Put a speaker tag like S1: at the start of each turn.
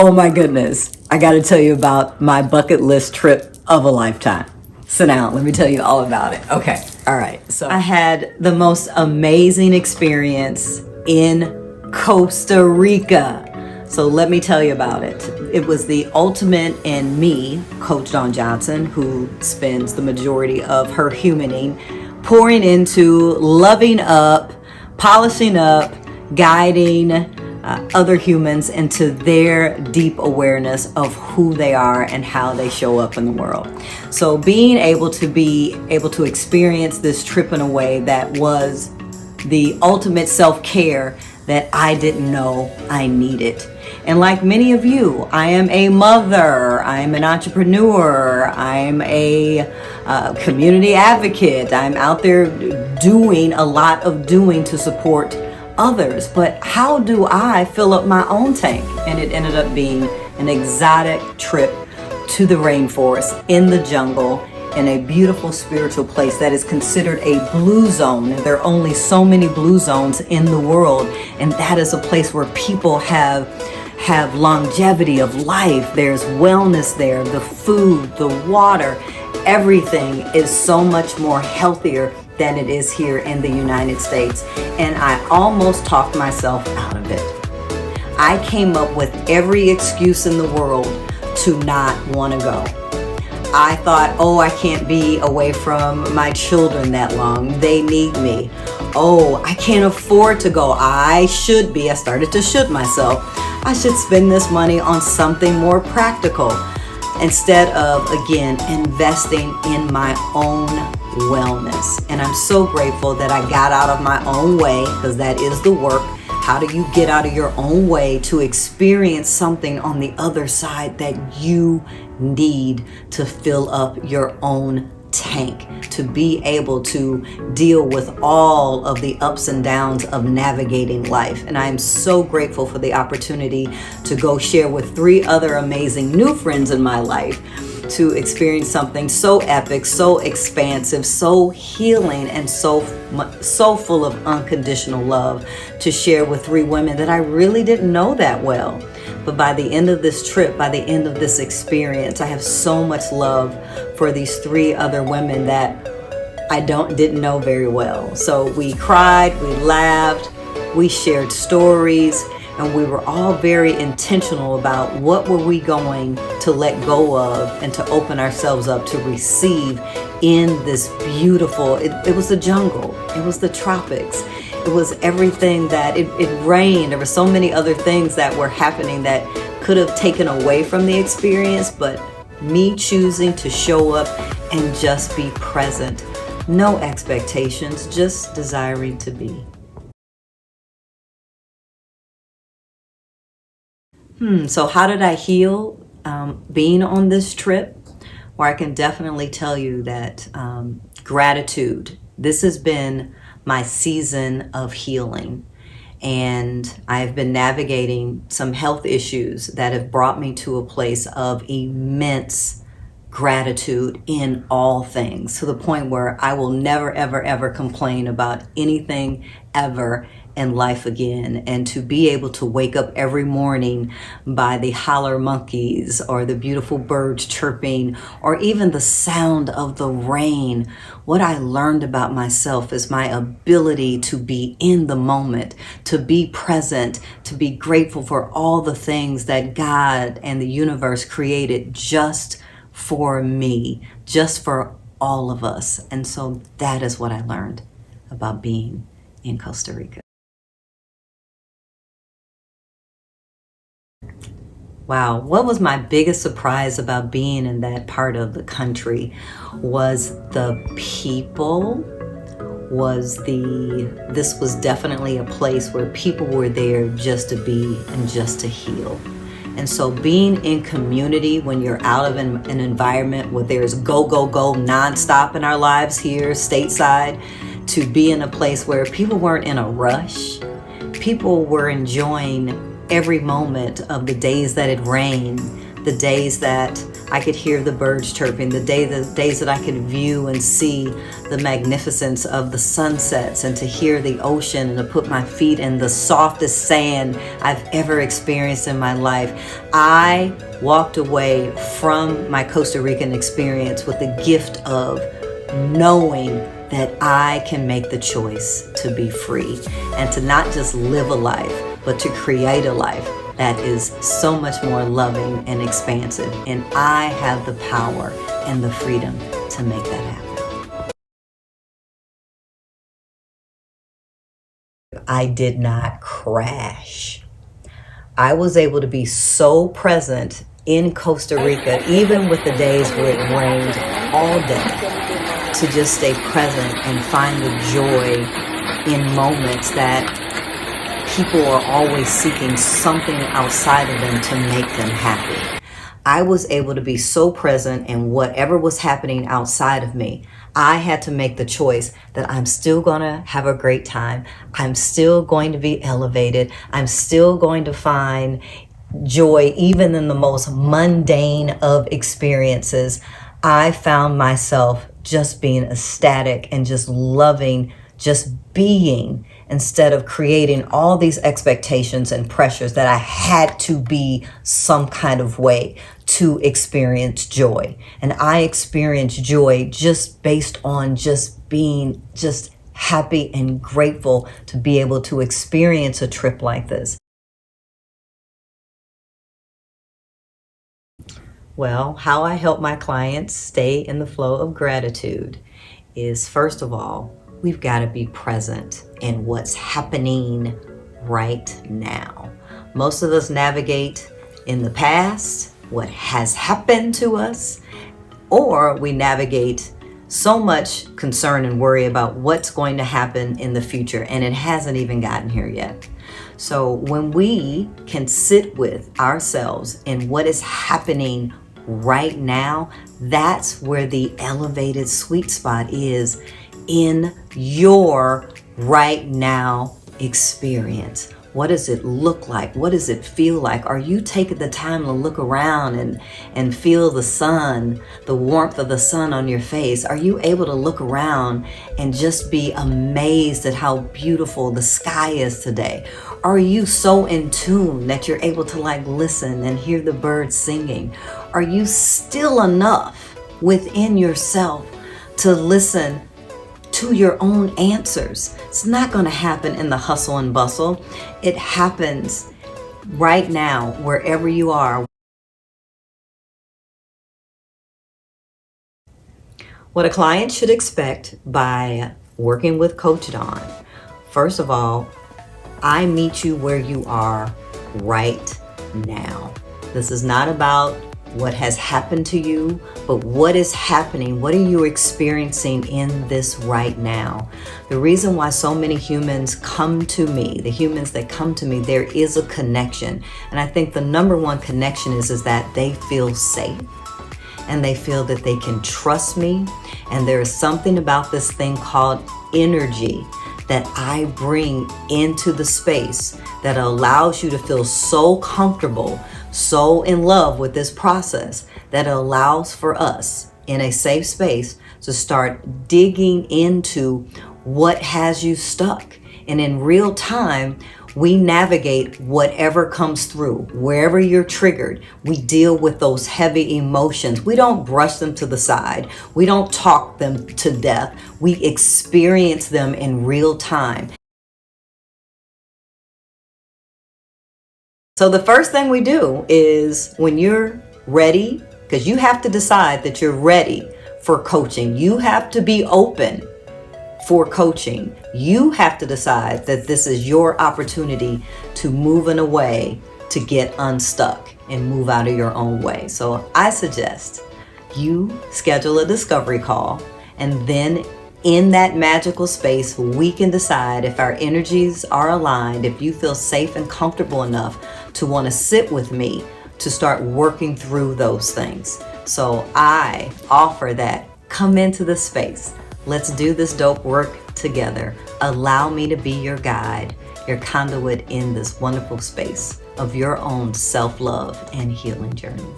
S1: Oh my goodness. I got to tell you about my bucket list trip of a lifetime. So now let me tell you all about it. Okay. All right. So I had the most amazing experience in Costa Rica. So let me tell you about it. It was the ultimate in me, Coach Dawn Johnson, who spends the majority of her humaning pouring into loving up, polishing up, guiding other humans into their deep awareness of who they are and how they show up in the world. So being able to experience this trip in a way that was the ultimate self-care that I didn't know I needed. And like many of you, I am a mother, I'm an entrepreneur, I'm a community advocate, I'm out there doing a lot of doing to support others. But how do I fill up my own tank? And it ended up being an exotic trip to the rainforest, in the jungle, in a beautiful spiritual place that is considered a blue zone. There are only so many blue zones in the world, and that is a place where people have longevity of life. There's wellness there, the food, the water, everything is so much more healthier than it is here in the United States. And I almost talked myself out of it. I came up with every excuse in the world to not want to go. I thought, oh, I can't be away from my children that long. They need me. Oh, I can't afford to go. I started to should myself. I should spend this money on something more practical instead of, again, investing in my own wellness. And I'm so grateful that I got out of my own way, because that is the work. How do you get out of your own way to experience something on the other side that you need to fill up your own tank, to be able to deal with all of the ups and downs of navigating life? And I am so grateful for the opportunity to go share with 3 other amazing new friends in my life, to experience something so epic, so expansive, so healing, and so full of unconditional love, to share with 3 women that I really didn't know that well. But by the end of this trip, by the end of this experience, I have so much love for these 3 other women that I didn't know very well. So we cried, we laughed, we shared stories, and we were all very intentional about what were we going to let go of and to open ourselves up to receive in this beautiful, it was the jungle, it was the tropics, it was everything that, it rained, there were so many other things that were happening that could have taken away from the experience, but me choosing to show up and just be present. No expectations, just desiring to be. So how did I heal being on this trip? Well, I can definitely tell you that gratitude, this has been my season of healing. And I've been navigating some health issues that have brought me to a place of immense gratitude in all things, to the point where I will never, ever, ever complain about anything ever in life again. And to be able to wake up every morning by the holler monkeys, or the beautiful birds chirping, or even the sound of the rain. What I learned about myself is my ability to be in the moment, to be present, to be grateful for all the things that God and the universe created just for me, just for all of us. And so that is what I learned about being in Costa Rica. Wow, what was my biggest surprise about being in that part of the country was the people, this was definitely a place where people were there just to be and just to heal. And so being in community, when you're out of an environment where there's go, go, go nonstop in our lives here stateside, to be in a place where people weren't in a rush, people were enjoying every moment of the days that it rained, the days that I could hear the birds chirping, the days that I could view and see the magnificence of the sunsets, and to hear the ocean, and to put my feet in the softest sand I've ever experienced in my life. I walked away from my Costa Rican experience with the gift of knowing that I can make the choice to be free and to not just live a life, but to create a life that is so much more loving and expansive. And I have the power and the freedom to make that happen. I did not crash. I was able to be so present in Costa Rica, even with the days where it rained all day, to just stay present and find the joy in moments that people are always seeking something outside of them to make them happy. I was able to be so present in whatever was happening outside of me. I had to make the choice that I'm still going to have a great time. I'm still going to be elevated. I'm still going to find joy even in the most mundane of experiences. I found myself just being ecstatic and just loving, just being, instead of creating all these expectations and pressures that I had to be some kind of way to experience joy. And I experienced joy just based on just being just happy and grateful to be able to experience a trip like this. Well, how I help my clients stay in the flow of gratitude is, first of all, we've got to be present in what's happening right now. Most of us navigate in the past, what has happened to us, or we navigate so much concern and worry about what's going to happen in the future, and it hasn't even gotten here yet. So when we can sit with ourselves in what is happening right now, that's where the elevated sweet spot is in your right now experience. What does it look like? What does it feel like? Are you taking the time to look around and feel the sun, the warmth of the sun on your face? Are you able to look around and just be amazed at how beautiful the sky is today? Are you so in tune that you're able to listen and hear the birds singing? Are you still enough within yourself to listen to your own answers? It's not going to happen in the hustle and bustle. It happens right now, wherever you are. What a client should expect by working with Coach Dawn. First of all, I meet you where you are right now. This is not about what has happened to you, but what is happening. What are you experiencing in this right now? The reason why so many humans come to me, the humans that come to me, there is a connection. And I think the number one connection is that they feel safe and they feel that they can trust me. And there is something about this thing called energy that I bring into the space that allows you to feel so comfortable, so in love with this process, that allows for us in a safe space to start digging into what has you stuck. And in real time, we navigate whatever comes through. Wherever you're triggered, we deal with those heavy emotions. We don't brush them to the side. We don't talk them to death. We experience them in real time. So the first thing we do is, when you're ready, because you have to decide that you're ready for coaching. You have to be open for coaching. You have to decide that this is your opportunity to move in a way to get unstuck and move out of your own way. So I suggest you schedule a discovery call, and then in that magical space, we can decide if our energies are aligned, if you feel safe and comfortable enough to want to sit with me to start working through those things. So I offer that. Come into the space. Let's do this dope work together. Allow me to be your guide, your conduit in this wonderful space of your own self-love and healing journey.